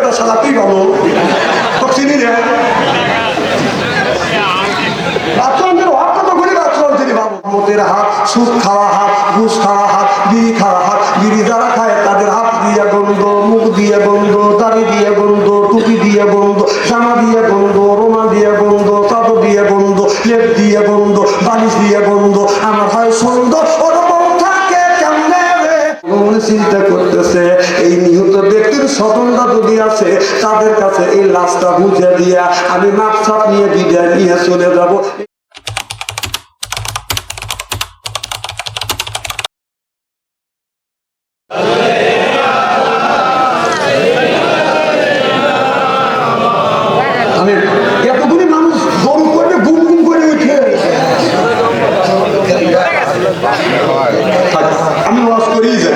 তো শালা তুই ভালো চিনি রে বাচ্চাদের হাত কত করে বাচ্চা তিনি ভাবো মতের হাত সুদ খাওয়া হাত ঘুষ খাওয়া হাত বিড়ি খাওয়া হাত বিড়ি যারা খায় তাদের হাত দিয়ে গন্ধ মুখ দিয়ে গন্ধ দাড়ি দিয়ে গন্ধ টুপি দিয়ে গন্ধ জামা দিয়ে গন্ধ রোমা দিয়ে গন্ধ চাদর দিয়ে গন্ধ লেপ দিয়ে গন্ধ বালিশ দিয়ে গন্ধ আমার হয় সুন্দর ওরকম থাকে কেমনে রে চিন্তা করতেছে এই নিহত ব্যক্তির স্বতন্ত্র যদি আছে তাদের কাছে এই লাশটা বুঝে দিয়া আমি মাপসাপ নিয়ে বিদায় নিয়ে চলে যাব। এতগুলি মানুষ গরু করে গুম গুম করে উঠে আমি ওয়াজ করেই যাই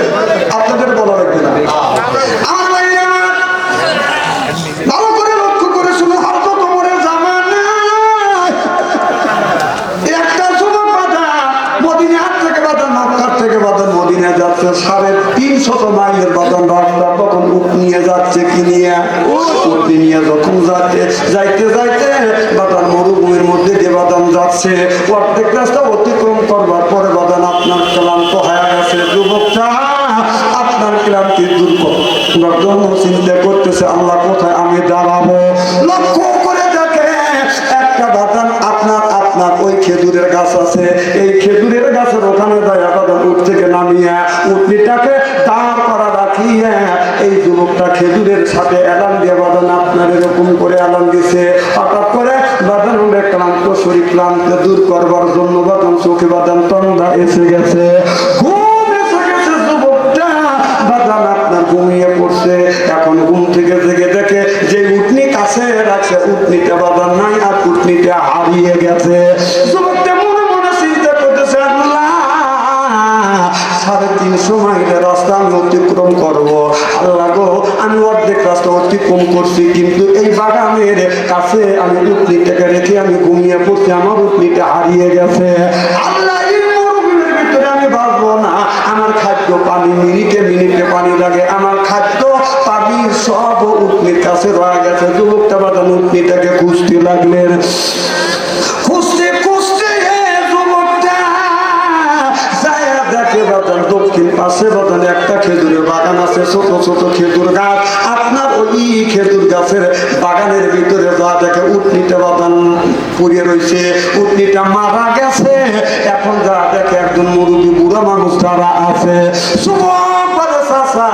আপনাদের বলা লাগবে না। আমার ভাইরা ভালো করে লক্ষ্য করে শুনে হয়তো তোমার জামানা একটা যুবক বাধা মদিনার থেকে বাধা মক্কার থেকে বাধা মদিনা যাচ্ছে 350 মাইলের বাধন রাস্তা তখন উঠ নিয়ে যাচ্ছে কি নিয়ে উঠ নিয়ে যখন যাচ্ছে যাইতে যাইতে বাদান মরুভূমির মধ্যে যে বাদান যাচ্ছে অর্ধেক রাস্তা অতিক্রম করবার পরে বাদান আপনার ক্লান্ত হয়ে গেছে যুবকটা আপনার ক্লান্তি দূর করার জন্য চিন্তা করতেছে আল্লাহ কোথায় আমি দাঁড়াবো লক্ষ্য করে দেখে একটা বাদান আপনার ওই খেজুরের গাছ আছে এই খেজুরের গাছের ওখানে যায় বাদান উঠ থেকে নামিয়ে উঠনিটাকে দাঁড় করা রাখিয়ে এই যুবকটা খেজুরের সাথে এলান দিয়ে বাদান আপনার এরকম করে এলান দিছে হঠাৎ করে বাদান উঠে ক্লান্ত শরীর ক্লান্ত দূর করবার জন্য বাদান চোখে বাদান তন্দা এসে গেছে ঘুম এসে গেছে যুবকটা বাদান আপনার ঘুমিয়ে পড়ছে এখন ঘুম থেকে জেগে দেখে যে উঠনি কাছে রাখছে উঠনিটা বাদান নাই আর উঠনিটা হারিয়ে গেছে যুবকটা মনে মনে চিন্তা করতেছে আল্লাহ 350 মাইলের রাস্তা আমি অতিক্রম করবো আল্লাহ গো আমি অর্ধেক রাস্তা অতিক্রম করছি কিন্তু এই বাগানের কাছে আমি উটনিটাকে রেখে আমি ঘুমিয়ে পড়ছি আমার উটনিটা হারিয়ে গেছে আল্লাহ এই মরুভূমির ভিতরে আমি বাঁচবো না আমার খাদ্য পানি মিনিটে মিনিটে পানি লাগে আমার খাদ্য পানি সব উটনির কাছে রয়ে গেছে যুবকটা বাদান উটনিটাকে খুঁজতে লাগলেন খুঁজতে খুঁজতে যুবকটা দেখে বাদান দক্ষিণ পাশে বাদান একটা খেজুরের বাগান আছে ছোট ছোট খেজুর গাছ আপনার ওই খেজুর গাছের বাগানের ভিতরে যা দেখে উটনিটা বাদান পড়ে রয়েছে উটনিটা মারা গেছে এখন যা দেখে একজন মুরব্বী বুড়া মানুষ যারা আছে যুবক বলে চাচা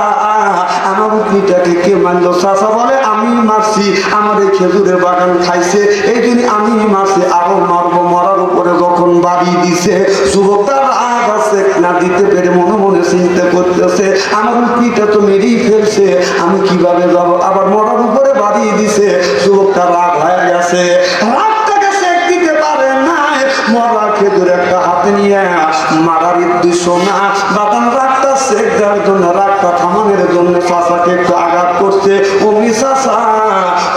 আমার উটনিটাকে কে মারলো চাচা বলে আমি মারছি আমার এই খেজুরের বাগান খাইছে এই জন্য আমি মারছি আরো মারবো মরার উপরে যখন বাড়ি দিছে যুবক তার রাগ আছে না দিতে পেরে মনে মনে চিন্তা করতেছে আমার উটনিটা তো মেরেই ফেলছে আমি কিভাবে যাব আবার মরার উপরে বাড়ি দিছে যুবকটা রাগ হয়ে গেছে রাগটাকে সেক দিতে পারে না মরা খেজুর একটা হাতে নিয়ে মারার উদ্দেশ্য না বাদান রাগটা সেক দেওয়ার জন্য রাগটা থামানোর জন্য চাচাকে একটু আঘাত করছে অমনি চাচা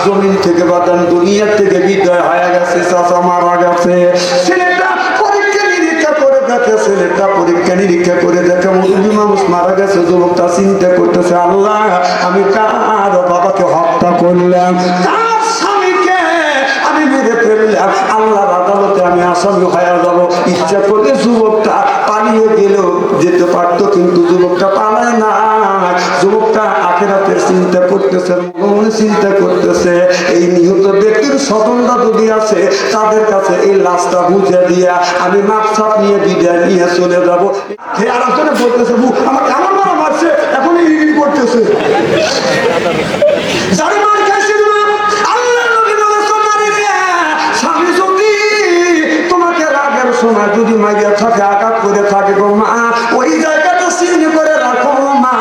জমিন থেকে বাদান দুনিয়ার থেকে বিদায় হয়ে গেছে চাচা মারা গেছে ছেলেটা পরীক্ষা নিরীক্ষা করে দেখে মুরব্বী মানুষ মারা গেছে যুবকটা চিন্তা করতেছে আল্লাহ আমি কার বাবাকে হত্যা করলাম কার স্বামীকে আমি মেরে ফেললাম আল্লাহর আদালতে আমি আসামি হয়ে যাব ইচ্ছা করলে যুবকটা পালিয়ে গেলেও যেতে পারতো কিন্তু যুবকটা পালায় না যুবকটা আখিরাতের চিন্তা করতেছে মনে চিন্তা করতেছে এই নিহত ব্যক্তির স্বতন্ত্র যদি আছে তাদের কাছে এই লাশটা বুঝে দিয়া আমি মাপসাপ নিয়ে বিদায় নিয়ে চলে যাবো আর আসলে বলতেছে আমার আমার মারা মারছে এখন এই করতেছে যারা মার খাইছে স্বামী যদি তোমাকে রাগের সময় যদি মাইয়া থাকে আঘাত করে থাকে গো মা ওই জায়গাটা চিহ্ন করে রাখো মা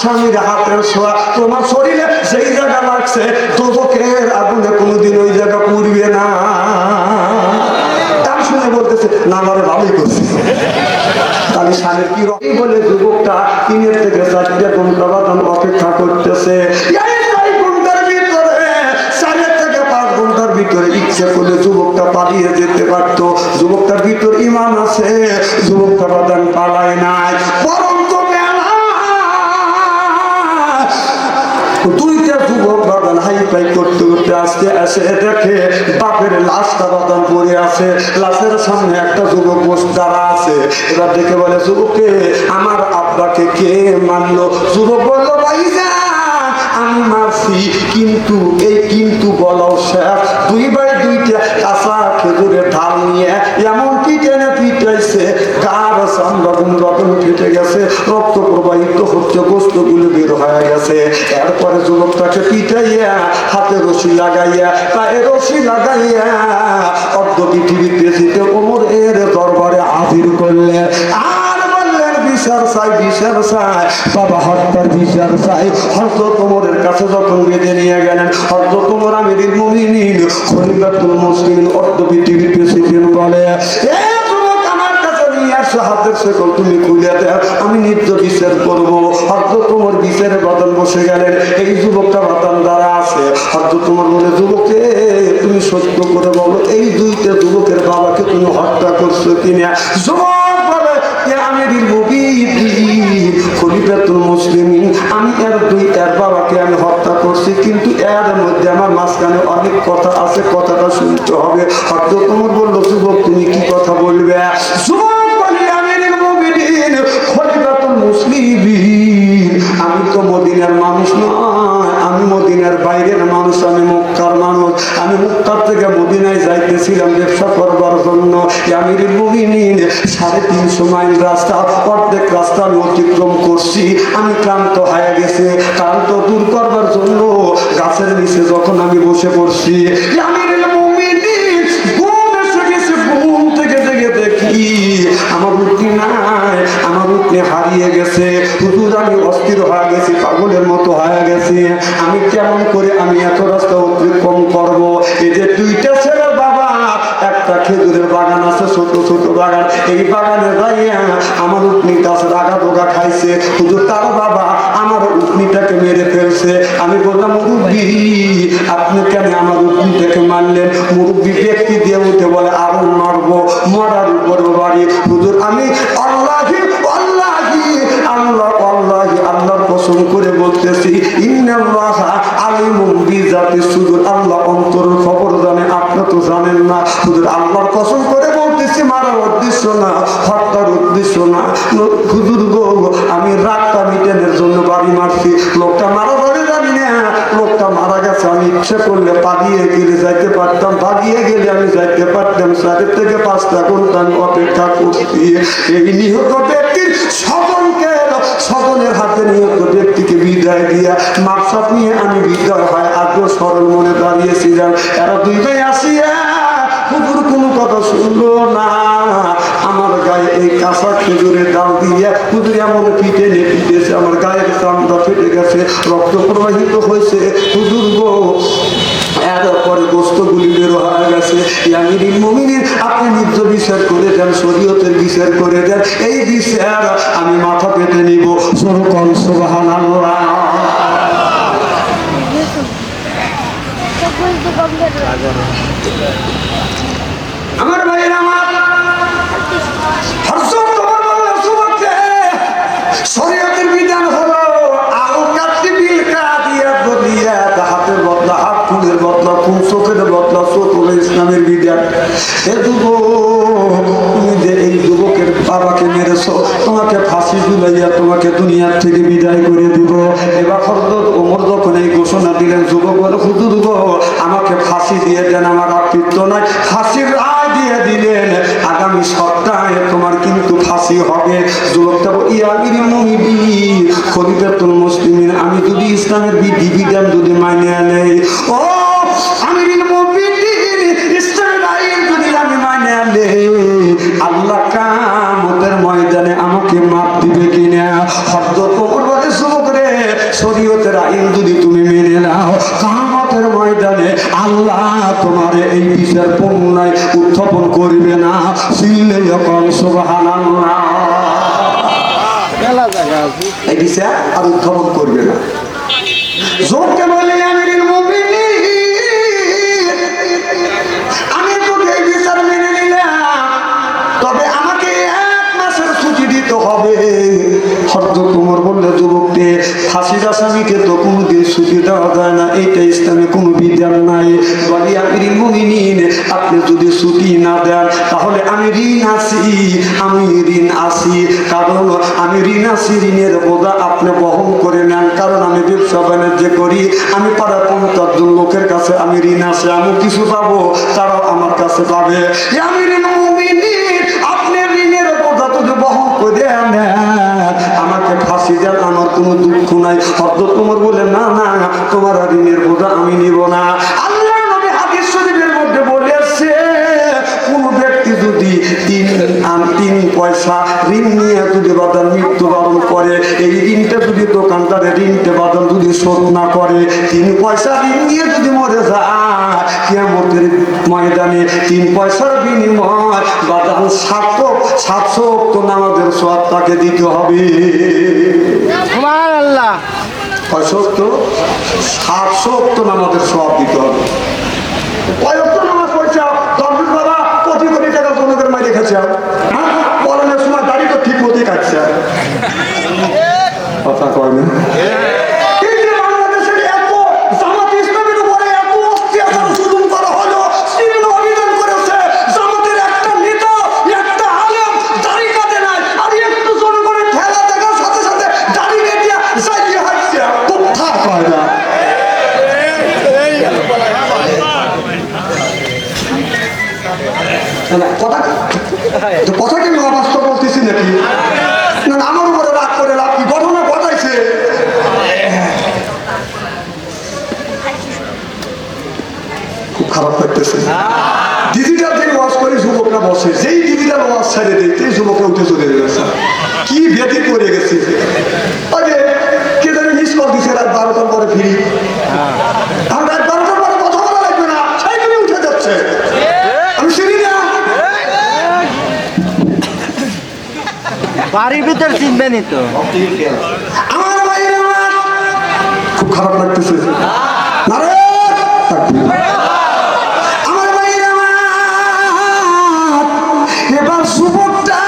স্বামীর হাতের ছোঁয়া তোমার শরীরে সেই জায়গা লাগছে দোজখের আগুনে কোনোদিন ওই জায়গা পুড়বে না তার শুনে বলতেছে না আমারে ভালোই করছে তাহলে স্বামীর কি রকম বলে যুবকটা 3 থেকে 4 ঘন্টা বাদন অপেক্ষা করতেছে ভিতরে ইচ্ছে করলে যুবকটা পালিয়ে যেতে পারতো যুবকটার ভিতর ঈমান আছে যুবকটা বাদান পালায় নাই বরং তো 2 দুইটা যুবক বাদান হাই ফাই করতে করতে আসতে আসে দেখে বাপের লাশটা বাদান পড়ে আছে, লাশের সামনে একটা যুবক বসে দাঁড়া আছে। এবার দেখে বলে, যুবকে আমার আব্বাকে কে মারলো? যুবক বলল, ভাইজান আমি মারছি, কিন্তু এই কিন্তু বলাও শেষ। দুই ভাই দুইটা কাঁচা খেজুরের ঢাল নিয়ে এমন পিটানে পিটাইছে, গার চামড়া গুণ ফেটে গেছে, রক্ত প্রবাহিত হচ্ছে, গোস্তগুলো বের হয়ে গেছে। এরপরে যুবকটাকে পিটাইয়া হাতে রশি লাগাইয়া পায়ে রশি লাগাইয়া অর্ধ পৃথিবীর প্রেসিডেন্ট ওমরের দরবারে হাজির করলেন। বিচার চাই, বিচার চাই, বাবা হত্যার বিচার চাই। হযরত ওমরের কাছে যখন বেঁধে নিয়ে গেলেন, হযরত ওমর আমিরুল মুমিনিন খলিফাতুল মুসলিমিন অর্ধ পৃথিবীর প্রেসিডেন্ট বলে, আমার কাছে নিয়ে আসো, হাতের শেকল তুমি খুলে দাও, আমি নিত্য বিচার করবো। হযরত ওমর বিচারে বাতান বসে গেলেন। এই যুবকটা বাতান দ্বারা আছে। হযরত ওমর বলে, যুবকে তুমি সত্য করে বলো, এই দুইটা যুবকের বাবাকে তুমি হত্যা করছো কিনা? যুবক বলে, আমিরুল মুমিনিন খলিফাতুল মুসলিমিন, আমি এর বাবাকে আমি হত্যা করছি, কিন্তু এর মধ্যে আমার মাঝখানে অনেক কথা আছে, কথাটা শুনতে হবে। হযরত ওমর বলল, যুবক তুমি কি কথা বলবে? যুবক বলে, আমিরুল মুমিনিন খলিফাতুল মুসলিমিন, আমি তো মদিনার মানুষ নয়, আমি মদিনার বাইরের মানুষ, আমি মক্কার মানুষ। আমি মক্কার থেকে মদিনায় যাইতেছিলাম ব্যবসা করবার জন্য। আমিরুল মুমিনিন 350 মাইল রাস্তা, অর্ধেক রাস্তা আমি অতিক্রম করছি, আমি ক্লান্ত হয়ে গেছে। ক্লান্ত দূর করবার জন্য গাছের নিচে যখন আমি বসে পড়ছি, আমিরুল মুমিনিন ঘুম এসে গেছে। ঘুম থেকে জেগে দেখি আমার উঠনি নাই, আমার উঠনি হারিয়ে গেছে। হুজুর আমি অস্থির হয়ে গেছি, পাগলের মতো হয়ে গেছি। আমি কেমন করে আমি এত রাস্তা অতিক্রম করবো? এই যে দুইটা ছেলের বাবা, একটা খেজুরের বাগান আছে, ছোট ছোট বাগান, এই বাগানে যাইয়া আমার উটনি গাছের আগা ডোগা খাইছে। হুজুর তার বাবা আমার উটনিটাকে মেরে ফেলছে। আমি বললাম, মুরব্বি আপনি কেন আমার উটনিটাকে মারলেন? মুরব্বি ব্যক্তি দিয়ে উঠে বলে, আরো মারবো, মরার উপরে বাড়ি। হুজুর আমি আল্লাহি আল্লাহি আল্লাহ আল্লাহি আল্লাহর কসম করে বলতেছি, ইন্নাল্লাহা আলিমুম বিযাতিস সুদূর, আল্লাহ অন্তরের খবর জানে, আপনি তো জানেন না। হুজুর আল্লাহর কসম করে বলতেছি, মারার উদ্দেশ্য না, হত্যার উদ্দেশ্য না। হুজুর গো, আমি রাগটা মিটানোর জন্য বাড়ি মারছি। লোকটা মারা যাবে জানি না, লোকটা মারা গেছে। আমি ইচ্ছে করলে পালিয়ে গেলে যাইতে পারতাম, ভাগিয়ে গেলে আমি যাইতে পারতাম। 4 থেকে 5টা ঘন্টা আমি অপেক্ষা করছি। এই নিহত ব্যক্তির স্বজনের হাতে নিহত ব্যক্তিকে বিদায় দিয়া মাকসাদ নিয়ে আমি বিদায় হয় আজও স্মরণ মনে দাঁড়িয়েছিলাম। এরা দুই ভাই আসিয়া হুজুর কোনো কথা শুনলো না। আমার গায়ে এই কাঁচা খেজুরের ডাল দিয়ে হুজুর এমন পিঠে পিটেছে, আমার গায়ের চামড়া ফেটে গেছে, রক্ত প্রবাহিত হয়েছে। হুজুর গো, এরপরে গোস্তগুলি বের হয়ে গেছে। আমিরুল মুমিনিন আপনি নিজ বিচার করে দেন, শরীয়তের বিচার করে দেন, এই বিচার আমি মাথা পেতে নিব। সরকম সুবহানাল্লাহ। আমার ভাইয়ের আমার শরীয়তের বিধান হলো আল কাতিবিল কাদিয়া বলিয়া, হাতের বদলা হাত, ফুলের বদলা ফুল, চোখের বদলা চোখ হলো ইসলামের বিধান। এ যুবক, তুমি যে এই যুবকের বাবাকে মেরেছো, তোমাকে ফাঁসি ঝুলাইয়া তোমাকে দুনিয়ার থেকে বিদায় করে দিব। এবার হযরত ওমর যখন এই ঘোষণা দিলেন, যুবক বলে, হুজুর গো আমাকে ফাঁসি দিয়ে দেন, আমার আপত্তি নাই। ফাঁসির রায় দিয়ে দিলেন, আগামী সপ্তাহে তোমার কিন্তু ফাঁসি হবে। যুবকটা আমিরুল মুমিনিন খলিফাতুল মুসলিমিন, আমি যদি ইসলামের বিধিবিধান যদি মানিয়ে নেই, ও আমিরুল মুমিনিন ইসলামের আইন যদি আমি মানিয়ে নেই, আল্লাহ কিয়ামতের ময়দানে আমাকে মাপ দিবে কিনা? হযরত ওমর বলে, যুবক রে, শরীয়তের আইন যদি তুমি মেনে নাও, কিয়ামতের ময়দানে আল্লাহ তোমার এই বিচার পুনরায় উত্থাপন করবে না। সিল্লে যখন সুবহানাল্লাহ, এই বিচার আর উত্থাপন করবে না। জোরকে বলে, আমিরুল মুমিনিন আমি তোকে এই বিচার মেনে নিলাম, তবে আমাকে 1 মাসের ছুটি দিতে হবে। হযরত ওমর বললে, যুবককে ফাঁসির আসামিকে তো কোনদিন ছুটি দেওয়া যায় না, এইটা ইসলামে কোনো বিধান নাই। বলি আমিরুল মুমিনিন, আপনি যদি ছুটি না দেন তাহলে আমি ঋণ আছি, আমি ঋণ আছি। কারণ আমি ঋণ আছি, ঋণের বোঝা আপনি বহন করে নেন। কারণ আমি ব্যবসা বাণিজ্য করি, আমি পাড়া 50 জন লোকের কাছে আমি ঋণ আছে, আমি কিছু পাবো, তারাও আমার কাছে পাবে। আমিরুল মুমিনিন, আপনি ঋণের বোঝা যদি বহন করে নেন, আমাকে ফাঁসি দেন, আমার কোনো দুঃখ নাই। হযরত ওমর বলে না না, তোমার ঋণের বোঝা আমি নিব না। আল্লাহ নবী হাদিস শরীফের মধ্যে বলেছে, কোন ব্যক্তি যদি 3 পয়সা ঋণ নিয়ে যদি বাদান মৃত্যুবরণ করে, এই ঋণটা যদি দোকানদারের ঋণটা বাদান যদি শোধ না করে, 3 পয়সা ঋণ নিয়ে যদি মরে যায়, কিয়ামতের ময়দানে 3 পয়সার বিনিময় বাদান 700 ওয়াক্ত নামাজের সওয়াব তাকে দিতে হবে। সুবহানাল্লাহ। 700 ওয়াক্ত নামাজের সওয়াব দিতে হবে। কয় ওয়াক্ত নামাজ পড়ছে তরবির বাবা? কোটি কোটি টাকা জনগণের মাইরে খাচ্ছে। হ্যাঁ, পড়ানোর সময় দাড়ি তো ঠিক মতোই কাটছে, কথা কয় না। এই যে বাংলাদেশের এত জামাত ইসলামের উপরে এত অত্যাচার জুলুম করা হলো, বিভিন্ন অভিযান করেছে, জামাতের একটা নেতা, একটা আলেম দাড়ি কাটে নাই, আর একটু জনগণের ঠেলা দেখার সাথে সাথে দাড়ি কেটে সাইয়ে হাঁটছে, কথা কয় না। কথা কি অবাস্তব বলতেছি নাকি? না, আমার উপরে রাগ করে লাভ কি? ঘটনা ঘটাইছে। খুব খারাপ লাগতেছে। ডিজিটাল থেকে ওয়াজ করে যুবকরা বসে, যেই ডিজিটাল ওয়াজ ছেড়ে দেয় সেই যুবকরা উঠে চলে গেছে। কি ভেদি করে গেছে। আগে কে জানি মিস কল দিছে রাত 12টার পরে ফিরি, আর রাত 12টার পরে কথা বলা লাগবে না, সেইখানে উঠে যাচ্ছে। আমি চিনি না। বাড়ির ভিতর চিনবেনই তো। আমার ভাইয়ের আমার খুব খারাপ লাগতেছে। নারে আমার ভাইয়ের আমার, এবার যুবকটা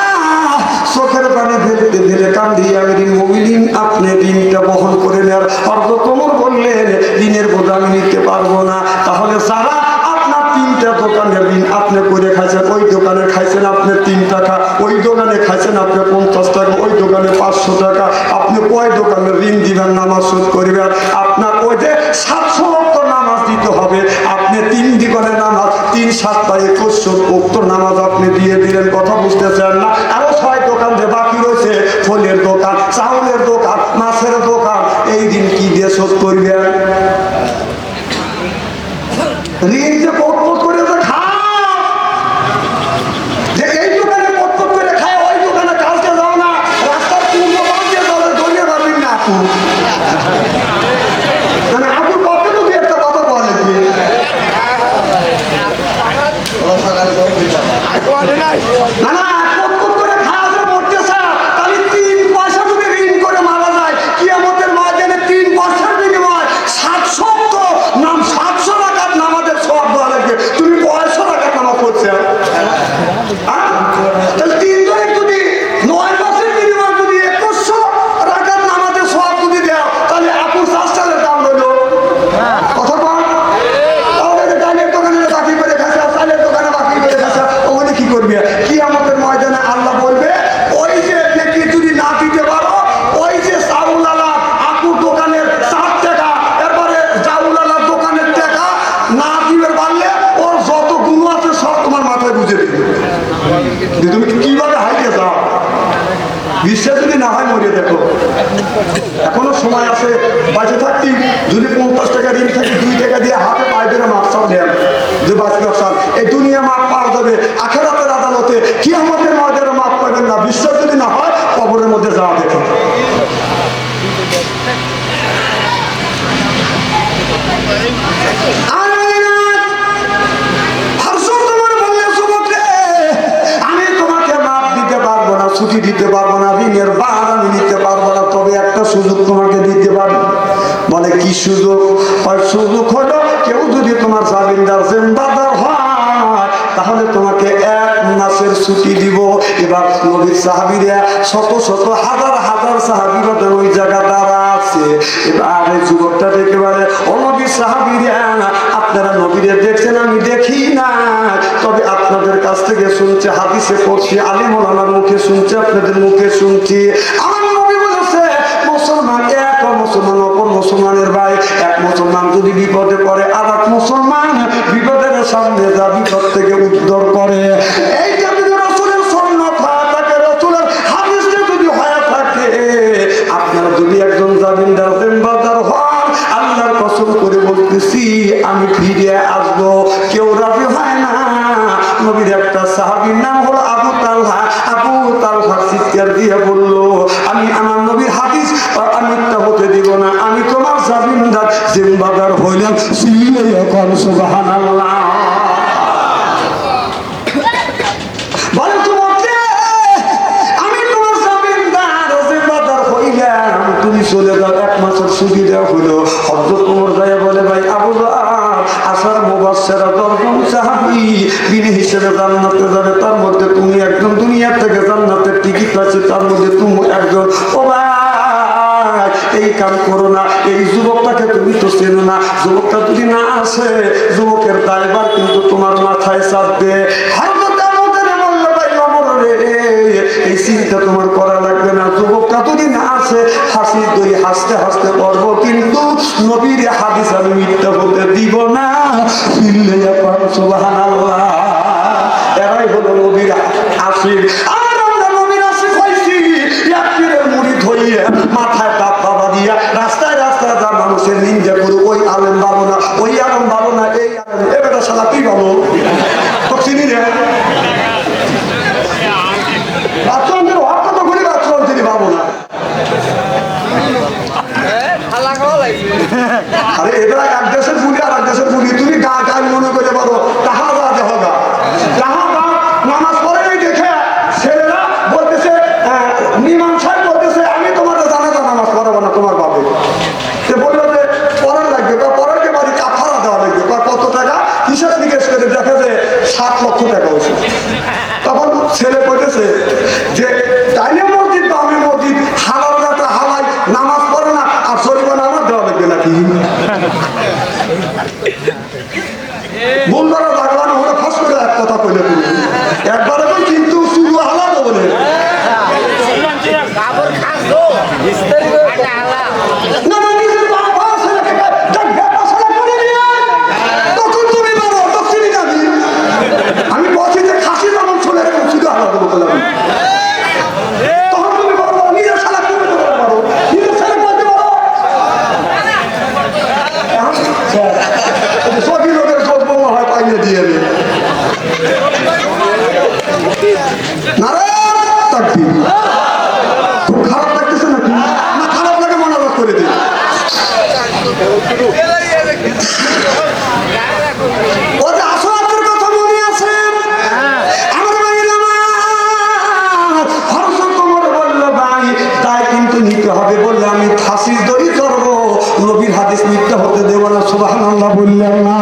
চোখের পানি ফেলতে ফেলে কান্দিয়ে আমিরুল মুমিনিন, আপনি ঋণটা বহন করে নেন। হযরত ওমর বললেন, ঋণের বোঝা আমি নিতে পারবো না। তাহলে যারা আপনার 3টা দোকানের ঋণ আপনি করে খাইছেন, ওই দোকানে খাইছেন আপনি 3 টাকা, ওই দোকানে খাইছেন আপনি 50 টাকা, ওই দোকানে 500 টাকা, আপনি কয় দোকানের ঋণ দিবেন, নামাজ শোধ করবেন? আপনার ওই যে 700 ওয়াক্ত নামাজ দিতে হবে। আপনি 3 দোকানের নামাজ 3 7 2100 ওয়াক্ত নামাজ আপনি দিয়ে দিলেন। কথা বুঝতেছেন না? আরো 6 দোকান যে বাকি রয়েছে, ফলের দোকান, চাউলের দোকান, মাছের দোকান, এই দিন কি দিয়ে শোধ করবেন? ঋণ যে পট করে যে খাও, যে এই দোকানে পট করে খায়, ওই দোকানে কালকে যাও না, রাস্তার পূর্ব পাশে যাবে, ধরিয়ে পারবেন না। আপু মানে আপুর পক্ষে তো একটা কথা বলে কি না না, পট করে খাওয়া যে পড়তেছে, তাহলে 3 পয়সা যদি ঋণ করে মারা যায়, কিয়ামতের ময়দানে 3 পয়সার বিনিময় 700 নাম 700 টাকার নামাজের সওয়াব দেওয়া লাগবে। তুমি 500 টাকার নামাজ পড়ছে, তাহলে 3 জনের যদি 9 মাসের বিনিময় যদি 2100 টাকার নামাজের সওয়াব যদি দেও, তাহলে আপুর 4 সালের দাম হলো। কথা বল, তাহলে ডালের দোকানে বাকি করে খাচ্ছে, চালের দোকানে বাকি করে খাচ্ছে, ওখানে কি করবে? কিয়ামতের ময়দানে আল্লাহ বলবে, ওই যে দেখি যদি না দিতে পারো, ওই যে চাউলালা আপুর দোকানের 4 টাকা, এরপরে চাউলালার দোকানের টাকা না দিবে পারলে ওর যত গুণ আছে সব তোমার মাথায় বুঝে দিবে। তুমি কিভাবে হাইতে যাও? বিশ্বাস যদি না হয় মরিয়ে দেখো, এখনো সময় আছে। বাঁচে থাকতি যদি 50 টাকা ঋণ থাকে, 2 টাকা দিয়ে হাতে পায়ে ধরে মাপ সব দেন, যে বাঁচবে সাল। এই দুনিয়া মাপ পাওয়া যাবে, আখিরাতের আদালতে কিয়ামতের ময়দানে মাপ পাবেন না। বিশ্বাস যদি না হয় কবরের মধ্যে যাওয়া দেখো। আমি তোমাকে মাপ দিতে পারবো না, ছুটি দিতে পারবো না, ঋণের ভার আমি নিতে পারবো না, তবে একটা সুযোগ তোমাকে দিতে পারি। বলে কি সুযোগ? সুযোগ হলো কেউ যদি তোমার জামিনদার জিম্মাদার হয়, তাহলে তোমাকে 1 মাসের ছুটি দিব। এবার নবীর সাহাবীরা শত শত হাজার হাজার সাহাবীরা ওই জায়গা দ্বারা আছে। এবার যুবকটা দেখে সাহাবীরা আপনারা নবীরে দেখছেন, আমি দেখি না, তবে আপনাদের কাছ থেকে শুনছে, হাদিসে পড়ছি, আলী মাওলানার মুখে শুনছি, আপনাদের মুখে শুনছি। আমার নবী বলেছে মুসলমান এক মুসলমান অপর মুসলমানের ভাই। এক মুসলমান যদি বিপদে পড়ে আর এক মুসলমান বিপদের সামনে যা বিপদ থেকে উদ্ধার করে, এইটা যদি রাসূলের সুন্নাত হয় থাকে, রাসূলের হাদিসে যদি হয়ে থাকে, আপনারা যদি একজন জামিনদার জিম্মাদার হন, আল্লাহর কসম করে বলতেছি আমি ফিরে আসবো। কেউ রাজি হয় না। নবীর একটা সাহাবীর নাম হলো আবু তালহা। আবু তালহা চিৎকার দিয়ে বলল, আমি আমার নবীর হাদিস মিথ্যা হতে দিব না, আমি তোমার জামিনদার জিম্মাদার হইলাম। সুবহানাল্লাহ। বলে তোমাকে আমি তোমার জামিনদার জিম্মাদার হইলাম, তুমি চলে যাও, এক মাসের সুবিধা হলো। হযরত ওমর যায় বলে, ভাই আবু আসার মুবাশশিরা 10 জন সাহাবী বিনা হিসেবে জান্নাতে যাবে, তার মধ্যে তুমি একজন, দুনিয়া থেকে জান্নাতের টিকিট আছে, তার মধ্যে তুমি একজন। ও ভাই এই কাম করো না, এই যুবকটাকে তুমি তো চেনো না, যুবকটা যদি না আসে যুবকের দায়ভার কিন্তু তোমার মাথায় চাপবে। এই চিন্তা তোমার করা লাগবে না, যুবকটা যদি না আসে হাসির দই হাসতে হাসতে পড়বো, কিন্তু নবীর হাদিস আমি মিথ্যা বলতে দিব না। সুবহানাল্লাহ। এরাই হলো নবীর আশিক। আর আমরা নবীর আশিক হইছি ইয়াকিরের মুরিদ হইয়া, মাথায় টাকা বাঁধিয়া রাস্তায় রাস্তায় যা মানুষের নিন্দা করু, ওই আলেম ভালো না, ওই আলেম ভালো না, এই আলেম এবারে সালা তুই ভালো তো চিনি রে। বাচ্চাদের হক কত করি, বাচ্চা তিনি পাবো না। আরে এবার এক দেশের পুলি আর এক দেশের পুলি, তুমি গা গান মনে করে পারো তাহা যা হবে তাহা নামাজ পড়ে নাই দেখে ছেলেরা বলতেছে, ইমাম সাহেব বলতেছে আমি তোমাদের জানাজা নামাজ পড়াবো না তোমার বাপে। সে বললো যে পড়ার লাগবে, বা পড়ারকে বাড়ি কাফারা দেওয়া লাগবে, বা কত টাকা হিসাব নিকেশ করে দেখা যায় 7 লক্ষ টাকা হয়েছে। তখন ছেলে বলতেছে যে তাইলে মসজিদ বা আমি মসজিদ হালাল যাতে হালাই নামাজ পড়ে না, আর জরিমানা আমার দেওয়া লাগবে নাকি? বন্ধুরা লাগলানো হলে ফাঁস করে এক কথা কইলে তুমি একবারে কই, কিন্তু শুধু হালাল বলে আমি বলছি যে খাসি যেমন চলে এরকম শুধু হালাল দেবো বলে, তখন তুমি বলো নিজের সালা তুমি করতে পারো, নিজের সালা করতে পারো। সবই লোকের যোগ্য হয় পাইলে দিয়ে দেবে না রে। খুব খারাপ লাগতেছে নাকি? না খারাপ লাগে মনোভাব করে দিই। ও যে আসলাতের কথা মনে আছে, আমার ভাই হযরত ওমর বলল, ভাই তাই কিন্তু নিতে হবে, বললে আমি ফাঁসির দড়ি ধরবো, নবীর হাদিস মিথ্যা হতে দেব না। সুবহানাল্লাহ বললেন না।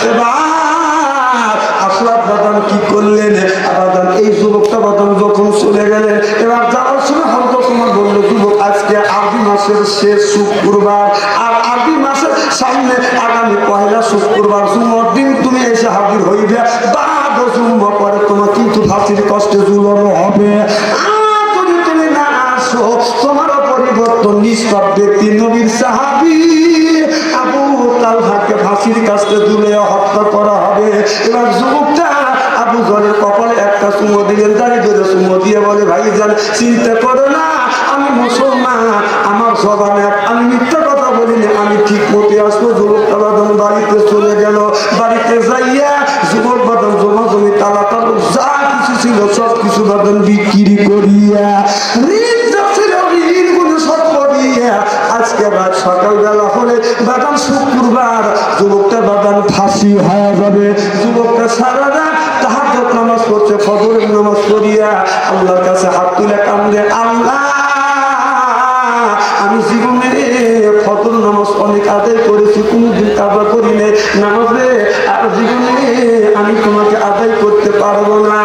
এবার আসলাত বাদান কি করলেন? বাদান এই যুবকটা বাদান যখন চলে গেলেন, এবার যাওয়ার সময় হযরত ওমর বলল, যুবক আজকে আরবি মাসের শেষ শুক্রবার, আর আরবি মাসের সামনে আগামী পয়লা শুক্রবার জুমার দিন তুমি এসে হাজির হইবে, বাদ জুম্মা পরে তোমার কিন্তু ফাঁসির কষ্টে ঝুলানো হবে। আর যদি তুমি না আসো তোমার পরিবর্তন নিষ্পাপ ব্যক্তি নবীর সাহাবী আবু তালহাকে ফাঁসির কাছে ঝুলে হত্যা করা হবে। এবার যুবকটা আবু জরের কপালে একটা চুমো দিলেন, দাঁড়িয়ে ধরে চুমো দিয়ে বলে, ভাইজান চিন্তা করো না, আমি মুসলমান, আমার জবানে আমি মিথ্যা কথা বলিনি, আমি ঠিক মতে আসবো। যুবকটা বাদন বাড়িতে চলে গেল। বাড়িতে যাইয়া যুবক বাদন জমা জমি তালা তালুক যা কিছু ছিল সব কিছু বাদন বিক্রি করিয়া ঋণ যা ছিল ঋণগুলো সব করিয়া আজকে রাত সকালবেলা হলে বাদান শুক্রবার যুবকটা বাদান ফাঁসি হয়ে যাবে। যুবকটা সারা রাত তাহাজ্জুদ নামাজ পড়ছে, ফজরের নামাজ পড়িয়া আল্লাহর কাছে হাত তুলে কান্দে, আল্লাহ আমি জীবনে ফজর নামাজ অনেক আদায় করেছি, কোনদিন কাজা করি নাই নামাজে, আর জীবনে আমি তোমাকে আদায় করতে পারবো না,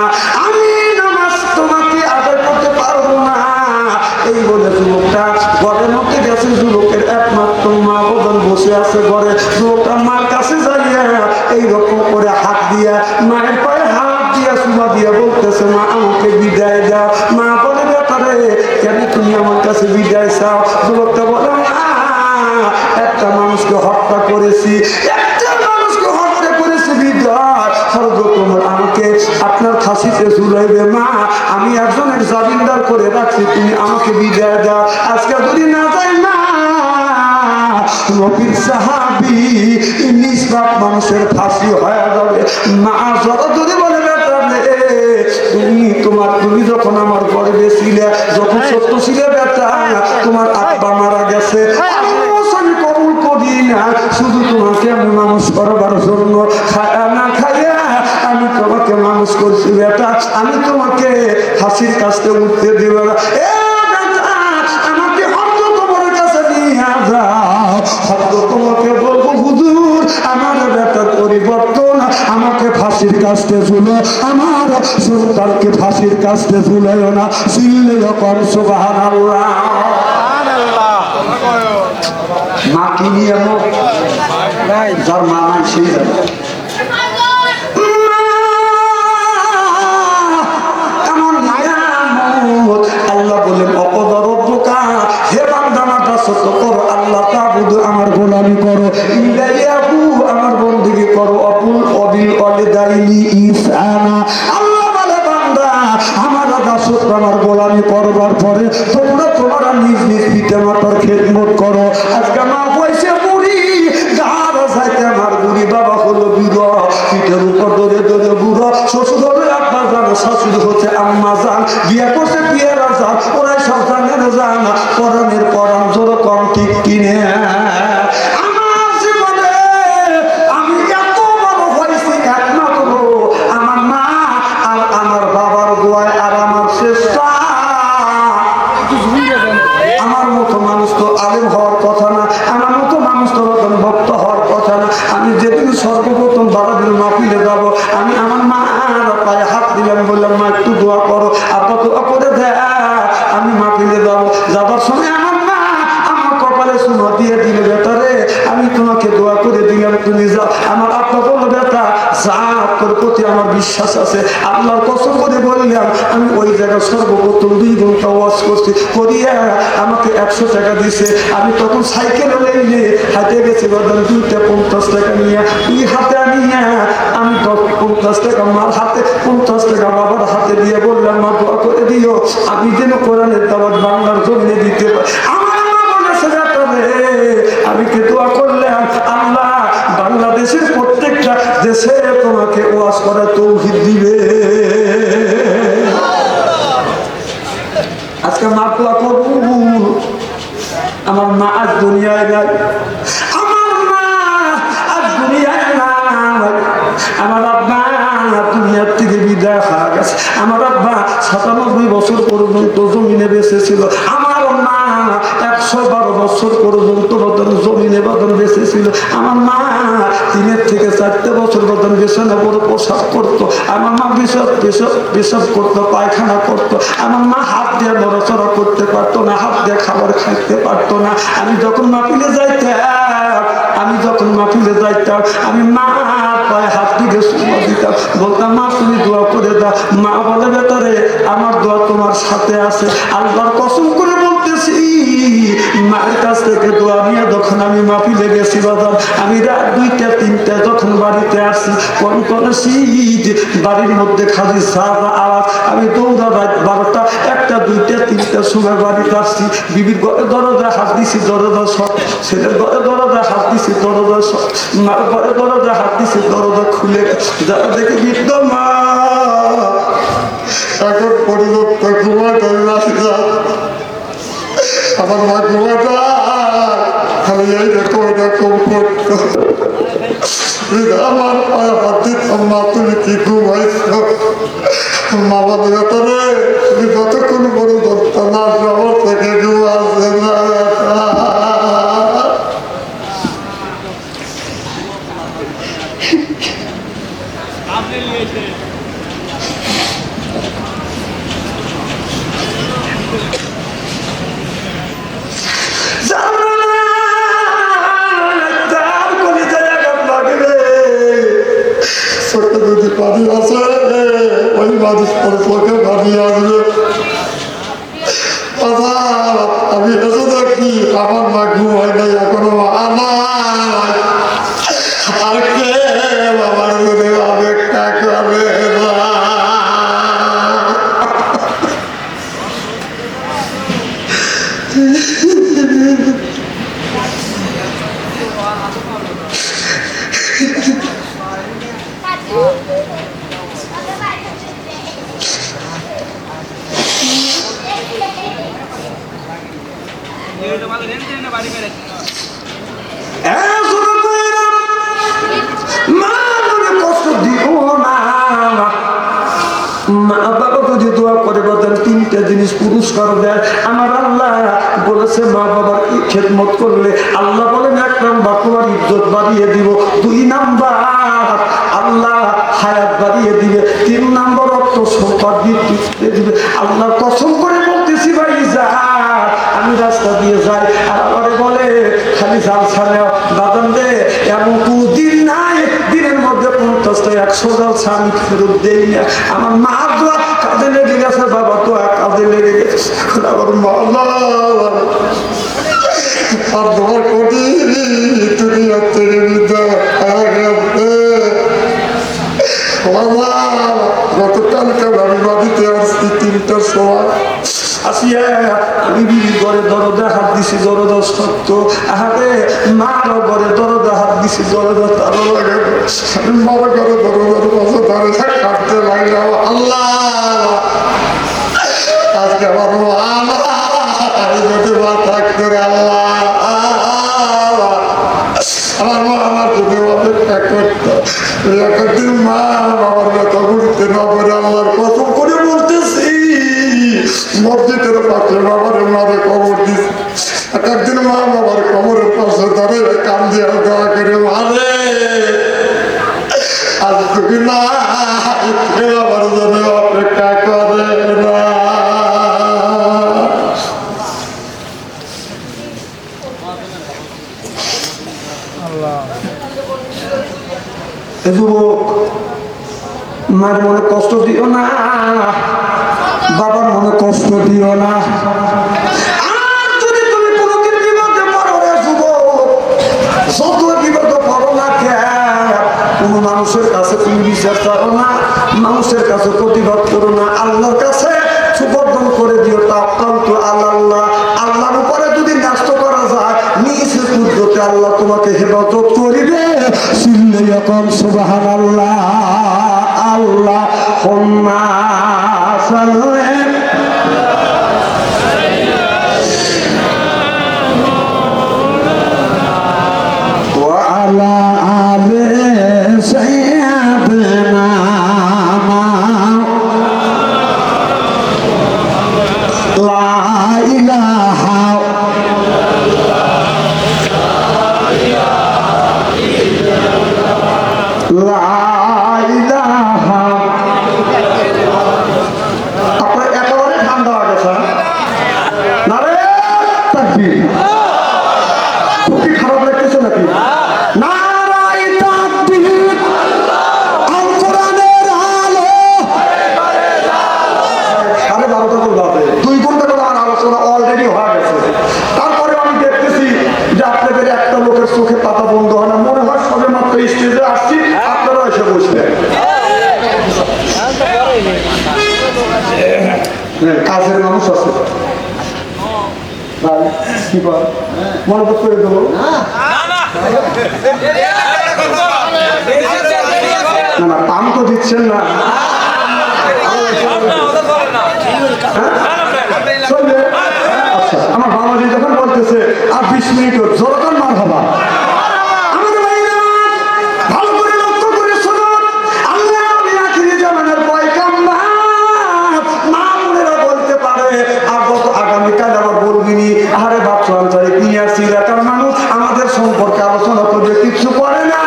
আমি নামাজ তোমাকে আদায় করতে পারবো না। এই বলে যুবকটা ঘরের মধ্যে গেছে, যুবকের একমাত্র মা বোন বসে আছে ঘরে। ছোটটা মার কাছে যাইয়া এইরকম করে হাত দিয়া মায়ের পায়ে হাত দিয়া সুমা দিয়া বলতেছে, মা আমাকে বিদায় দাও। মা বলে, ব্যাপারে কেন তুমি আমার কাছে বিদায় চাও? যুবকটা বলে, একটা মানুষকে হত্যা করেছি, একটা মানুষকে হত্যা করেছি বিদায়, তোমার আমাকে আপনার ফাঁসিতে ঝুলাইবে। মা আমি একজনের জামিনদার করে রাখছি, তুমি আমাকে বিদায় দাও। আজকে যদি না যাই মা, নবীর সাহাবী নিষ্পাপ মানুষের ফাঁসি হয়ে যাবে। মা যদি বলে, তুমি যখন আমার গর্বে ছিলে, যখন সত্য ছিলে বেটা, তোমার আব্বা মারা গেছে, আমি কবুল করি না। শুধু তোমাকে আমি মানুষ করবার জন্য খায়া না খাইয়া আমি তোমাকে মানুষ করছি বেটা, আমি তোমাকে ফাঁসির কাছে উঠতে দেব না। আমাকে হয়তো তোমার কাছে নিয়ে যাও, হয়তো তোমাকে বলবো, হুজুর আমার বেটার পরিবর্তন, আমাকে ফাঁসির কাছে ঝুলো, আমার সন্তানকে ফাঁসির কাছে ঝুলাইও না। চিল্লে কর সুবহানাল্লাহ। মা কি নিয়ে যার মা নাই সেই যাবে। আল্লাহ বলেন, অপদরব্বকা, হে বান্দা মাথা ছোট করো, আল্লাহ তাবুদু আমার গোলামি করো, ইলাইয়াহু আমার বন্দেগী করো, অপুল অবিল ওয়ালিদাইনি ইহসানা। আল্লাহ বলে, বান্দা আমার দাসত্ব আমার গোলামি করবার পরে তোমরা তোমার নিজ নিজ পিতা মাতার খেদমত করো। আজকে মা পয়সা বুড়ি, গার যাইতে আমার বুড়ি বাবা হলো বুড়ো, পিঠের উপর ধরে ধরে বুড়ো, শ্বশুর হবে আব্বা জান, শাশুড়ি হচ্ছে আম্মা জান, বিয়ে করছে পিয়ারা জান, ওরাই সব জানের জান, পরাণের পরাণ জোর কম ঠিক কিনে। আমার জীবনে আমি এত বড় হয়েছি একমাত্র আমার মা আর আমার বাবার দোয়ায় আর আমার চেষ্টা। আমার মতো মানুষ তো আলেম হওয়ার কথা না, আমার মতো মানুষ তো ভক্ত হওয়ার কথা না। আমি যেদিন সর্বপ্রথম বারাদিন মাহফিলে যাব, আমি আমার মা পায়ে হাত দিলাম, বললাম, মা একটু দোয়া করো, আব্বা দোয়া করে দেয়। আমি মাহফিলে যাব, যাবার সময় আমার মা আমার কপালে সুমা দিয়ে দিলে, বেটারে আমি তোমাকে দোয়া করে দিলাম, তুমি যাও। আমার আব্বা বললো, বেটা যা, তোর প্রতি আমার বিশ্বাস আছে। আল্লাহর কসম করে বললাম, আমি ওই জায়গায় সর্বপ্রথম 2 ঘন্টা ওয়াজ করছি, করিয়া আমাকে 100 টাকা দিছে। আমি তখন সাইকেলে লেগে হাতে গেছি, বললাম 2টা 50 টাকা নিয়ে, তুই হাতে নিয়ে আমি 50 টাকা মার হাতে, 50 টাকা বাবার হাতে দিয়ে বললাম, মা দোয়া করে দিও আমি যেন কোরআনের দাওয়াত বাংলার জমিনে দিতে পারি। আমার মা বলেছে, আমি কে দোয়া করলাম, আল্লাহ বাংলাদেশের প্রত্যেকটা দেশে তোমাকে ওয়াজ করার তৌফিক দিবে। আজকে মা দোয়া কবুল। আমার মা আজ দুনিয়ায় নাই, আমার মা আজ দুনিয়ায় নাই, আমার আব্বা দুনিয়ার থেকে বিদায় হয়ে গেছে। আমার আব্বা 97 বছর পর্যন্ত জমিনে বেঁচে ছিল। আমার মা 112 বছর পর্যন্ত জমিনে বদন বেঁচে ছিল। আমার মা 3 থেকে 4 বছর বদন বিছানা বড় পোশাক করতো। আমার মা পেশাব করতো, পায়খানা করতো। আমার মা হাত দিয়ে নড়াচড়া করতে পারতো না, হাত দিয়ে খাবার খাইতে পারতো না। আমি যখন মাহফিলে যাইতাম, আমি মা পায়ে হাত দিয়ে সুমা দিতাম, বলতাম, মা তুমি দোয়া করে দাও। মা বলে, বেটারে আমার দোয়া তোমার সাথে আছে। আল্লাহর কসম করে বলতেছি, মায়ের কাছ থেকে দোয়া নিয়ে যখন আমি মাহফিলে গেছি বাজার, আমি রাত 2টা 3টা যখন বাড়িতে আসছি, কোন শীত, বাড়ির মধ্যে খালি সারা আওয়াজ। আমি দৌড়া রাত 12টা 1টা 2টা 3টার সময় বাড়িতে আসছি। বিবির ঘরে দরজা হাত দিছি, দরজা সব। ছেলের ঘরে দরজা হাত দিছি, দরজা সব। মার ঘরে দরজা হাত দিছি, দরজা খুলে গেছে। যারা দেখে বৃদ্ধ মা এখন পরিবর্ত ঘুমাতে আমার মা ঘুমাতা খালি এরকম করতো। আমার পায়ে হাত দিতাম, মা তুমি কি ঘুমাইছ? মা বলে, ব্যাপারে তুমি যতক্ষণ বড় ধরত না সবার থেকে ঘুমাচ্ছে না। পানি আছে ওই মানুষ পরে চোখে পানি আসবে। আমি এসে দেখি আমার মা ঘুমাই নাই এখনো আমার আর কে বাবার মনে অপেক্ষা করে না। কষ্ট দিও না। মা বাবা যদি দোয়া করে বলেন তিনটা জিনিস পুরস্কার দেয় আমার আল্লাহ বলেছে, মা বাবার খেদমত করলে আল্লাহ বলেন 1 নাম্বার তোমার ইজ্জত বাড়িয়ে দিব, 2 নাম্বার আল্লাহ হায়াত বাড়িয়ে দিবে, 3 নাম্বার অর্থ সম্পদ বৃদ্ধি দিবে। আল্লাহ কসম করে বলতেছি ভাই যা আমি রাস্তা দিয়ে যাই আর আমারে বলে খালি জাল ছাড়ে বাদাম দে, এমন কোনো দিন নাই দিনের মধ্যে 50টা 100 জাল ছাড়ি ফেরত দেই না। আমার মা দোয়া কাজে লেগে গেছে, বাবা দোয়া কাজে লেগে গেছে। এখন আমার মা আর দোয়া করি তুমি গতকালকে আমি বাড়িতে আসছি 3টার সময় আসিয়া আমি বিবি ঘরে দরজা হাত দিছি, দরজা শক্ত আহারে মারও ঘরে দরজা হাত দিছি, দরজা তারও লাগে। আমি মারা করে দরজার পাশে দাঁড়িয়ে কাটতে লাগলাম, আল্লাহ আজকে আমার মা যদি মা থাকতো রে আল্লাহ, আমার মা আমার যদি অপেক্ষা করতো একদিন মা বাবার ব্যথা করতে না পারে আল্লাহর কসম করে বলতেছি মসজিদের পাশে বাবার মারে কবর দিচ্ছে। একদিন মা বাবার কবরের পাশে দাঁড়িয়ে কান দিয়ে দোয়া করে মারে আজ তুমি না আমার জন্য অপেক্ষা করে না। যুবক মার মনে কষ্ট দিও না, বাবার মনে কষ্ট দিও না। আর যদি তুমি কোনোদিন বিপদে পড়ো রে যুবক, যত বিপদে পড়ো না কেন, কোনো মানুষের কাছে তুমি বিচার করো না, মানুষের কাছে প্রতিবাদ করো না, আল্লাহর কাছে সুপর্দন করে দিও। তাওয়াক্কালতু আলাল্লাহ, আল্লাহর উপরে যদি ন্যস্ত করা যায় নিজ কুদরতে আল্লাহ তোমাকে হেফাজত করিবে। চিল্লে যখন সুবহানাল্লাহ আল্লাহুম্মা সাল্লি ওয়া আলা আলি সাইয়্যিদিনা লা ইলাহা আপনার একেবারে ঠান্ডা হয়ে গেছে না রে? তাকবীর। খুব কি খারাপ লাগতেছে নাকি? নারায়ে তাকবীর, আল কোরআনের আলো। 12:30 বলতে 2 ঘন্টা করে আমার আলোচনা অলরেডি হয়ে গেছে। তারপরে আমি দেখতেছি যে আপনাদের একটা লোকের চোখে পাতা বন্ধ হয় না, মনে হয় সবে মাত্র স্টেজে আসছি আপনারা এসে বসলেন। কাজের মানুষ আছে কি মনে করে দেবো না না পাম তো দিচ্ছেন না। আচ্ছা আমার বাবাজি যখন বলতেছে আর 20 মিনিট জোরকার মার হবা, আমাদের ভাইরা ভালো করে লক্ষ্য করে শুনুন, আল্লাহ আখিরি জামানার পয়গাম্বর মা বোনেরা বলতে পারে আগামীকাল আবার বলবিনি আরে ভাবছিলাম তাই কি আসছি এলাকার মানুষ আমাদের সম্পর্কে আলোচনা করবে, কিছু করে না।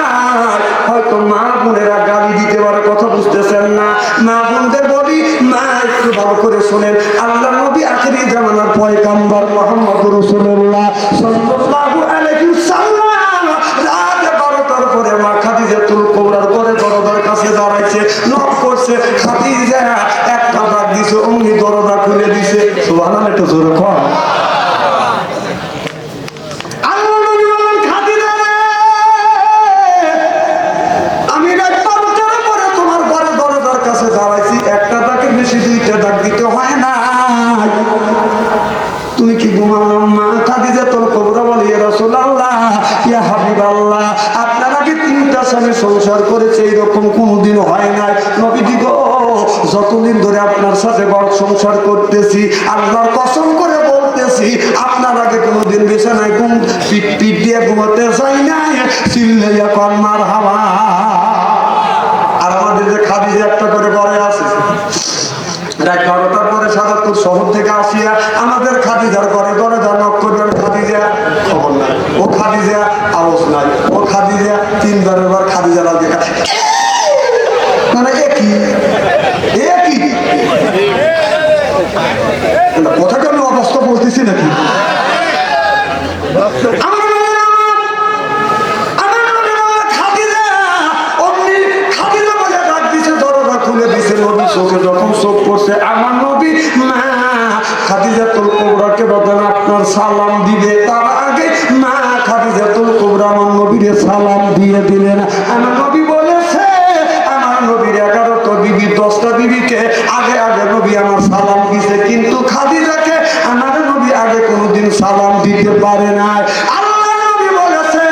হয়তো মা বোনেরা গালি দিতে পারে, কথা বুঝতেছেন না। মা বোনদের বলি মা একটু ভালো করে শোনেন, আল্লাহ নবী আখিরি জামানার পয়গাম্বর মুহাম্মদ রাসূলুল্লাহ সাল্লাল্লাহু আলাইহি ওয়াসাল্লাম রাত 12টার পরে মা খাদিজাতুল কুবরার ঘরে দরজার কাছে দাঁড়াইছে। 3টা স্বামী সংসার করেছে, এইরকম কোনোদিন হয় নাই। নবীজি গো, যতদিন ধরে আপনার সাথে ঘর সংসার করতেছি, আল্লাহর কসম করে বলতেছি, আপনার আগে কোনোদিন বিছানায় পিট দিয়ে ঘুমাতে চাই নাই। চিল্লাইয়া কর মারহাবা। আর আমাদের যে খাদিজা একটা করে ঘরে আছে, রাত 12টার পরে সাদাপুর শহর থেকে আসিয়া আমাদের খাদিজার ঘরে দরজা নক করবেন, খাদিজা খবর নাই, ও খাদিজা আওয়াজ নাই, ও খাদিজা 3বারের বার খাদিজা লাগে, মানে একই কথাটা আমি অবস্থা বলতেছি নাকি? চোখে যখন চোখ পড়ছে আমার নবী মা খাদিজাতুল কুবরাকে বলেন আপনার সালাম দিবে, তার আগে মা খাদিজাতুল কুবরা আমার নবীরে সালাম দিয়ে দিলেন। আমার নবী বলেছে আমার নবীর 11টা বিবি 10টা বিবিকে আগে আগে নবী আমার সালাম দিছে, কিন্তু খাদিজাকে আমার নবী আগে কোনোদিন সালাম দিতে পারে নাই। আল্লাহ নবী বলেছে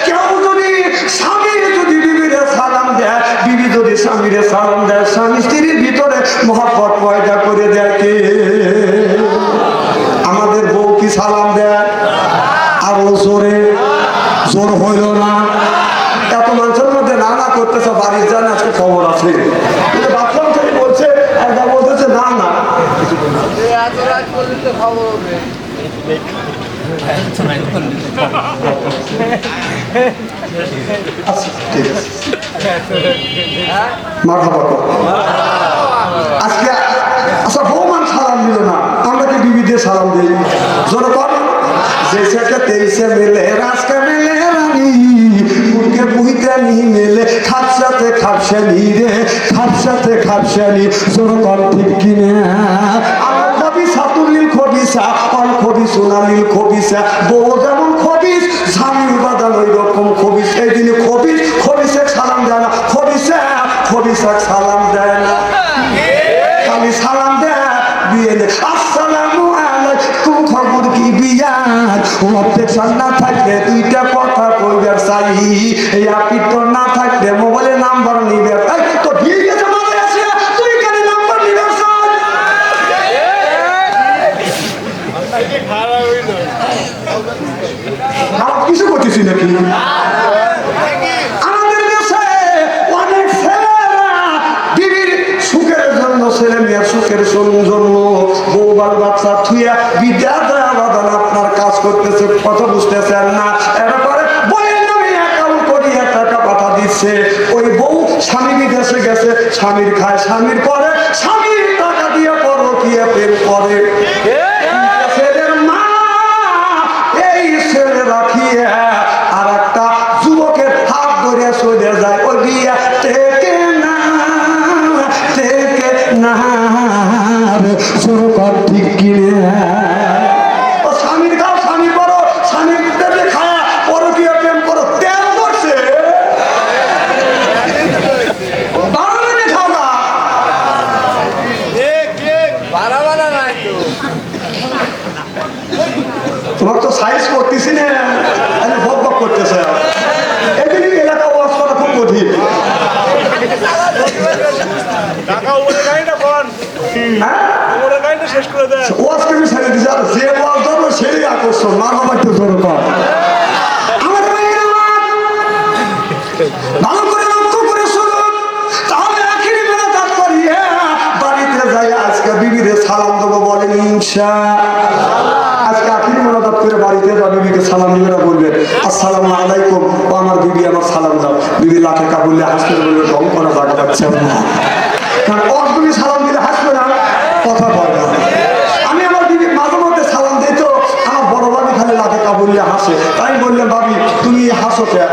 কেউ যদি স্বামী যদি বিবিরে সালাম দেয়, বিবি যদি স্বামীরে সালাম দেয়, স্বামী স্ত্রীর ভিতরে মহব্বত পয়দা করে দেয় কে? আমাদের বউ কি সালাম দেয়? আরো জোরে, জোর হইল না? এত মানুষের মধ্যে না করতেছে, বাড়ির জানে আজকে খবর আছে, কিন্তু বাথরুম থেকে বলছে আর বলতেছে না আজকে আচ্ছা বৌমান সালাম দিল না, আমরা কি বিবি দিয়ে সালাম দিই? জোরে কর। जैसे के तेईसे मिले रास्ते मिले रानी उनके बुहिते नहीं मिले खापसाते खापशानी रे खापसाते खापशानी जोर कल ठीक किने আমার খবিসা তুলিল খবিসা অল খবিসুনা লিল খবিসা বউ যেমন খবিস স্বামীর উপাদান ওই রকম খবিস। এই দিনে খবিসে সালাম দেয় না, খবিসা সালাম দেয় না, খালি সালাম দেয় বিয়ে আসসালামু আলাইকুম খবর কি বিয়ার অপেক্ষা না থাকলে 2টা কথা কইবার চাই, এই আপনি তো না থাকলে মোবাইলে নাম্বার নিবে তো বিয়ে গেছে মাঝে আছে তুই কেন নাম্বার নিবে কিছু করতেছি নাকি? আমাদের দেশে অনেক ছেলেরা বিবির সুখের জন্য ছেলে মেয়ের সুখের জন্য বউ বাল বাচ্চা থুইয়া বিদ্যা আলাদা আপনার কাজ করতেছে, কথা বুঝতেছেন না। এরপরে বইয়ের নামে অ্যাকাউন্ট করিয়া টাকা পাঠা দিচ্ছে, ওই বউ স্বামী বিদেশে গেছে, স্বামীর খায় স্বামীর পরে, স্বামীর টাকা দিয়ে পরকীয়া প্রেম করে। ছেলের মা এই ছেলে রাখিয়ে আর একটা যুবকের হাত ধরে চলে যায়, ওই বিয়া টেকে না সরকার ঠিক কিনে স্বামীর খাও স্বামী করো, স্বামীর পেটে খায়া পরকীয়া প্রেম করো, তেল করছে খাও না তোমার তো সাইজ করতেছি না, ভোগ ভোগ করতেছে। এদিকে এলাকা ওয়াজ করা খুব কঠিন। ওয়াজ থেকে ছেড়ে দিচ্ছে, আর যে ওয়াজ ধরবে সেই আকর্ষণ মা বাবা একটু জোর কর। ভালো করে লক্ষ্য করে শুনুন, তাহলে আখিরি বেলা তাৎ করিয়ে বাড়িতে যাই আজকে বিবিরে সালাম দেবো বলেন ইনশাআল্লাহ। আজকে আখিরি মোনাজাত করে বাড়িতে যা বিবিকে সালাম দিবে না, বলবে আসসালামু আলাইকুম, ও আমার বিবি আমার সালাম দাও। বিবি লাখে কাবুল্লে হাসতে বলবে ঢং করা যাচ্ছে না, কারণ অসুবি সালাম দিলে হাসবে না, কথা বলে না। আমি আমার বিবি মাঝে মধ্যে সালাম দিই, তো আমার বড় ভাবি খালি লাখে কাবুল্লে হাসে, তাই বললাম ভাবি তুমি হাসো কে?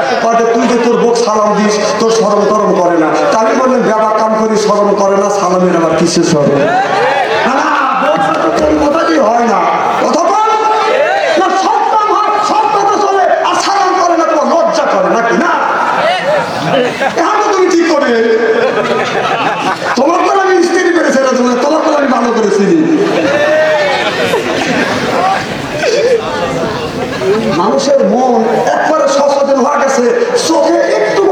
তুই যে তোর বোক সালাম দিস তোর শরম টরম করে না, তাই বললেন ব্যাপার কাম করি শরম করে না, সালামের আবার কিসের শরম? হয় না, কথা বল না, সব কথা চলে আর সালাম করে না, তোমার লজ্জা করে নাকি না? এখন তুমি ঠিক করে তোমার পর আমি স্ত্রী করেছি, তোমার পর আমি ভালো করেছি। মানুষের মন একবারে সচেতন হয়ে গেছে, চোখে একটু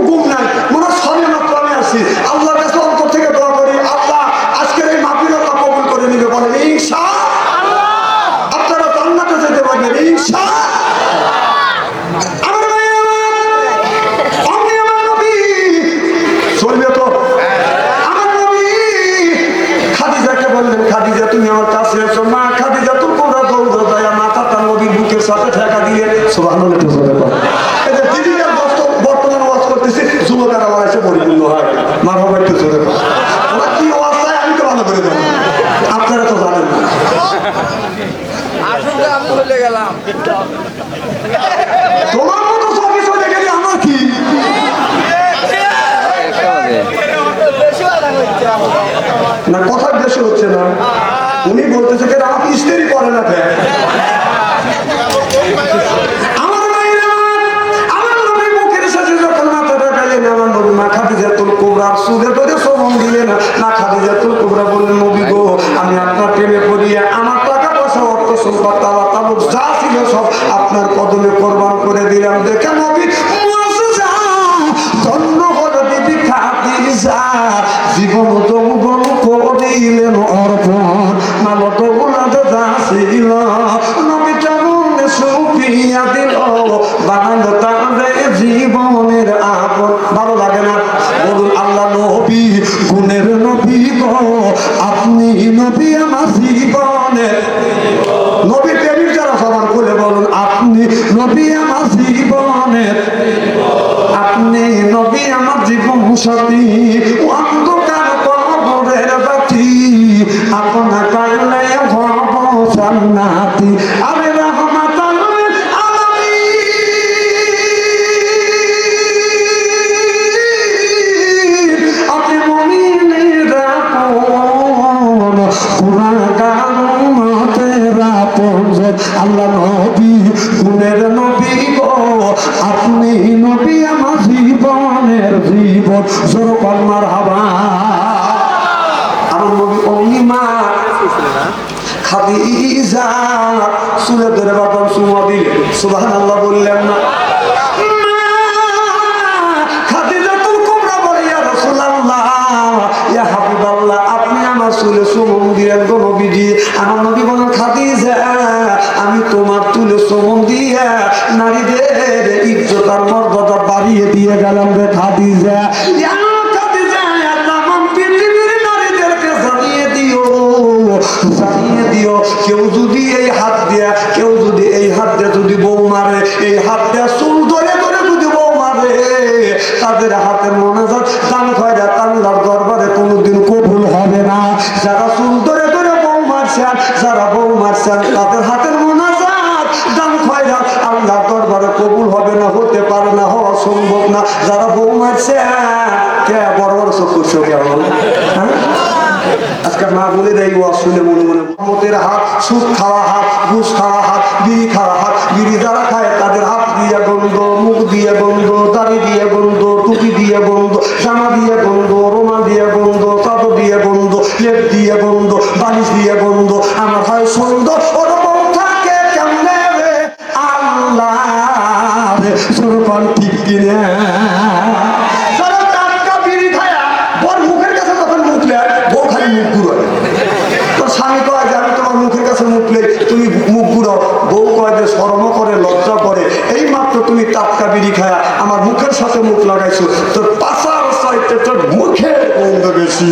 মার বাবা একটু জোরে বল। ওরা কি অবস্থায় আমি তো ভালো করে জানি, আপনারা তো জানেন না। আসলে আমি চলে গেলাম। তোমার মতো ছবি চলে গেলে আমার কি? না কথা বেশি হচ্ছে না, উনি বলতেছে যে আমার স্ত্রী করে না কেন? আমার মায়েরা, আমার নবীর মুখের সাথে যখন মাথাটা গাইলেন, আমার নবী মা খাদিজাতুল কুবরার চুলে ধরে চুমন দিলেন। মা খাদিজাতুল কুবরা বললেন, নবী গো, আমি আপনার প্রেমে পড়িয়ে আমার টাকা পয়সা অর্থ সম্পদ তালা তাবুক যা ছিল সব আপনার কদমে কোরবান করে দিলাম। দেখে নবী মুআজ্জা, ধন্য হলো বিবি খাদিজা, জীবন যৌবন করিলেন অর্পণ, মালো দৌলত যা ছিল নবী চরণে সুফিয়া দিল, বানালো তাদের জীবনের আপন। ভালো লাগে না? বলুন আল্লাহ নবী, গুণের নবী গো, আপনি নবী আমার জীবনের নবী। প্রেমিক যারা সবার বলে বলুন, আপনি নবী আমার জীবনের, আপনি নবী আমার জীবন সাথী, অন্ধকার কবরের বাতি, আপনার পাইলে ভব জান্নাতি, আরে রহমাতাল লিল আলামিন, আপনি মুমিনের আপন, গুনাহগার উম্মতের আপন। আল্লাহ নবী, গুণের নবী গো, আপনি নবী আমার জীবনের জীবন। সরকার মারহাবা। আমার নবী অনিমা খাদিজা চুলে ধরে বাদাম চুমা দিলেন, সুবহানাল্লাহ বললেন না? খাদিজাতুল কুবরা বলে, ইয়া রাসূলুল্লাহ, ইয়া হাবিবাল্লাহ, আপনি আমার চুলে চুমন দিলেন গো নবীজি। আমার নবী বলেন, খাদিজা, আমি তোমার চুলে চুমন দিয়ে নারীদের ইজ্জত আর মর্যাদা বাড়িয়ে দিয়ে গেলাম রে খাদিজা। ইয়া খাদিজা, তামাম পৃথিবীর নারীদেরকে জানিয়ে দিও, জানিয়ে দিও, কেউ যদি এই হাত দিয়া, কেউ যদি এই হাত দিয়ে যদি বউ মারে, এই হাত দিয়া চুল ধরে ধরে যদি বউ মারে, তাদের হাতের মোনাজাত দান খয়রাত আল্লাহর দরবারে কোনোদিন কবুল হবে না। যারা চুল ধরে ধরে বউ মারছেন, যারা বউ মারছেন, তাদের হাতের মোনাজাত দান খয়রাত আল্লাহর দরবারে কবুল হবে না, হতে পারে না, হওয়া সম্ভব না। যারা বউ মারছে, কে বড় বড় চোখ করছো কেমন? আজকে মা বলে দেয় ও শুনে মনে মনে, মতের হাত, সুদ খাওয়া হাত, ঘুষ খাওয়া হাত, বিড়ি খাওয়া হাত, বিড়ি যারা খায় তাদের হাত দিয়ে গন্ধ, মুখ দিয়ে গন্ধ, দাড়ি দিয়ে গন্ধ, টুপি দিয়ে গন্ধ, জামা দিয়ে গন্ধ, রোমা দিয়ে গন্ধ, চাদর দিয়ে গন্ধ, লেপ দিয়ে গন্ধ, বালিশ দিয়ে গন্ধ। আমার হয় সুন্দর ওরকম থাকে কেমনে রে আল্লাহ রে, সুরপান ঠিক কিনে। তুমি মুখ ঘুরাও, বউ কয় যে শরম করে, লজ্জা করে, এই মাত্র তুমি টাটকা বিড়ি খায়া আমার মুখের সাথে মুখ লাগাইছো, তোর পাশার সাইডে তোর মুখের গন্ধ বেশি।